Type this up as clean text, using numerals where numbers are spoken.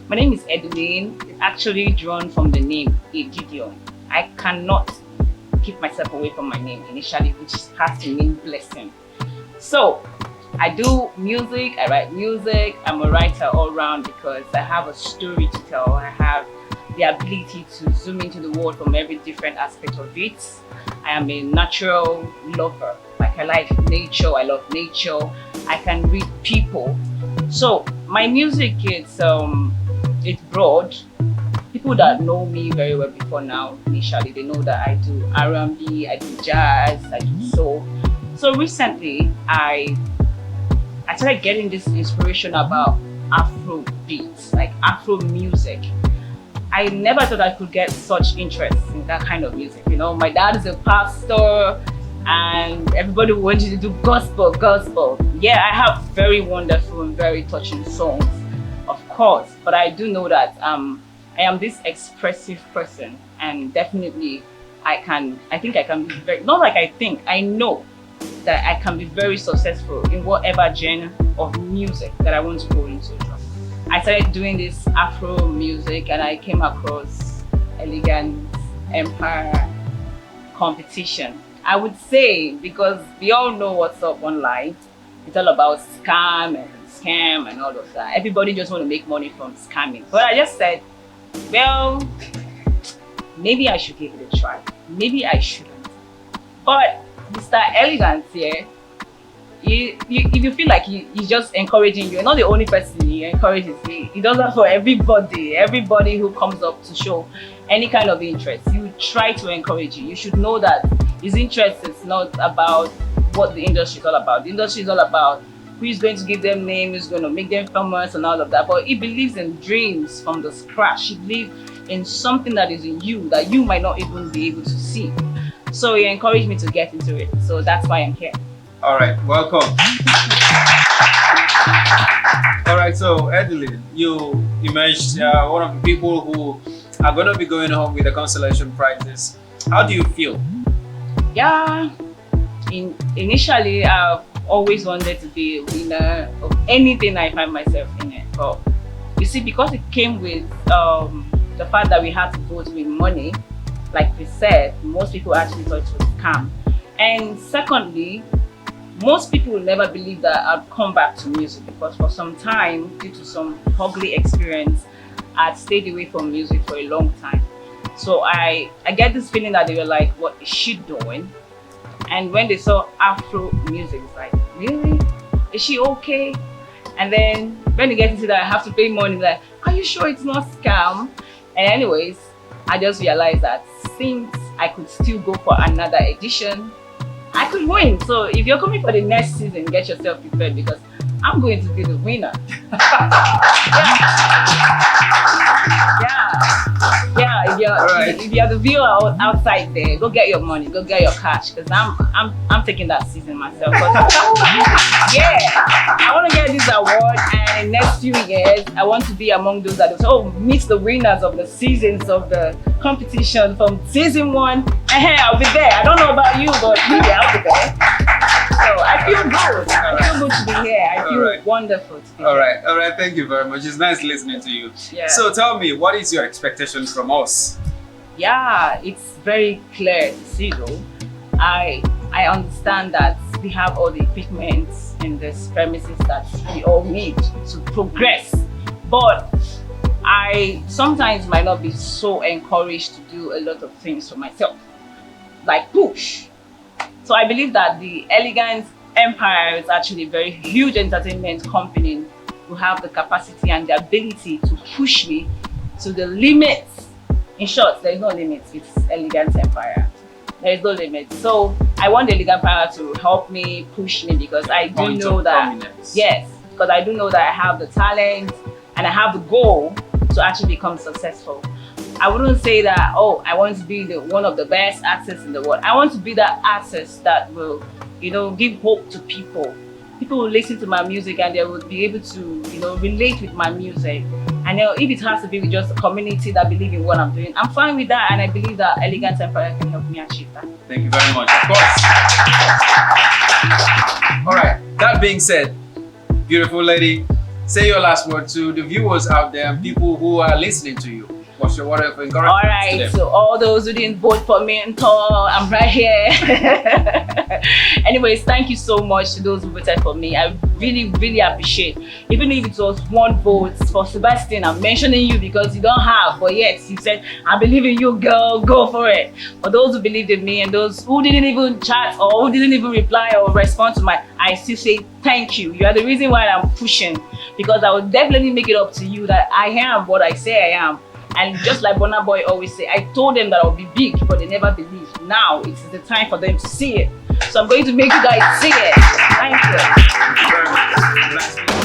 My name is EDDYLYN. It's actually drawn from the name EDDYLYN. I cannot keep myself away from my name initially, which has to mean blessing. So I do music, I write music, I'm a writer all around because I have a story to tell. I have the ability to zoom into the world from every different aspect of it. I am a natural lover. Like I like nature, I love nature. I can read people. So my music it's broad. People that know me very well before now, initially, they know that I do R&B, I do jazz, I do soul. So recently, I started getting this inspiration about Afro beats, like Afro music. I never thought I could get such interest in that kind of music. You know, my dad is a pastor and everybody wants you to do gospel. Yeah, I have very wonderful and very touching songs, of course, but I do know that I am this expressive person, and definitely I think I can be very, not like I know that I can be very successful in whatever genre of music that I want to go into. I started doing this Afro music and I came across EDDYLYN Empire competition. I would say, because we all know what's up online, it's all about scam and all of that. Everybody just want to make money from scamming. But I just said, well, maybe I should give it a try. Maybe I shouldn't. But Mr. Elegant here, if you feel like he's just encouraging you're not the only person he encourages. He does that for everybody who comes up to show any kind of interest. You try to encourage you. You should know that his interest is not about what the industry is all about. The industry is all about who is going to give them name, who's going to make them famous and all of that. But he believes in dreams from the scratch. He believes in something that is in you that you might not even be able to see. So he encouraged me to get into it. So that's why I'm here. All right, welcome. All right, so EDDYLYN, you emerged one of the people who are going to be going home with the consolation prizes. How do you feel? Yeah, initially I've always wanted to be a winner of anything I find myself in it. But you see, because it came with the fact that we had to vote with money, like we said, most people actually thought it was a scam. And secondly, most people will never believe that I'd come back to music, because for some time, due to some ugly experience, I'd stayed away from music for a long time. So I get this feeling that they were like, what is she doing? And when they saw Afro music, it's like, really? Is she okay? And then when they get into that, I have to pay money, like, are you sure it's not scam? And anyways, I just realized that since I could still go for another edition, I could win. So if you're coming for the next season, get yourself prepared, because I'm going to be the winner. Yeah. If you're the viewer outside there, go get your money, go get your cash, because I'm taking that season myself. Yeah, I want to get this award, and in the next few years, I want to be among those that meet the winners of the seasons of the competition from season 1. And I'll be there. I don't know about you, but maybe I'll be there. So I feel good. I feel good to be here. I feel wonderful to be here. All right. Thank you very much. It's nice listening to you. Yeah. So tell me, what is your expectation from us? Yeah, it's very clear to see though. I understand that we have all the equipment in this premises that we all need to progress. But I sometimes might not be so encouraged to do a lot of things for myself, like push. So I believe that the EDDYLYN Empire is actually a very huge entertainment company who have the capacity and the ability to push me to the limits. In short, there is no limits with EDDYLYN Empire. There is no limit. So I want the EDDYLYN Empire to help me, push me, because I do know that, yes, because I do know that I have the talent and I have the goal to actually become successful. I wouldn't say that, oh, I want to be one of the best artists in the world. I want to be that artist that will, give hope to people. People will listen to my music and they will be able to, relate with my music. And if it has to be with just a community that believe in what I'm doing, I'm fine with that. And I believe that EDDYLYN Empire can help me achieve that. Thank you very much. Of course. All right. That being said, beautiful lady, say your last word to the viewers out there and people who are listening to you. What's your word of encouragement? All right, so all those who didn't vote for me and I'm right here. Anyways, thank you so much to those who voted for me. I really, really appreciate. Even if it was one vote for Sebastian, I'm mentioning you because you don't have, but yet you said, I believe in you, girl, go for it. For those who believed in me and those who didn't even chat or who didn't even reply or respond to I still say thank you. You are the reason why I'm pushing, because I will definitely make it up to you that I am what I say I am. And just like Burna Boy always say, I told them that I'll be big, but they never believed. Now it's the time for them to see it. So I'm going to make you guys see it. Thank you.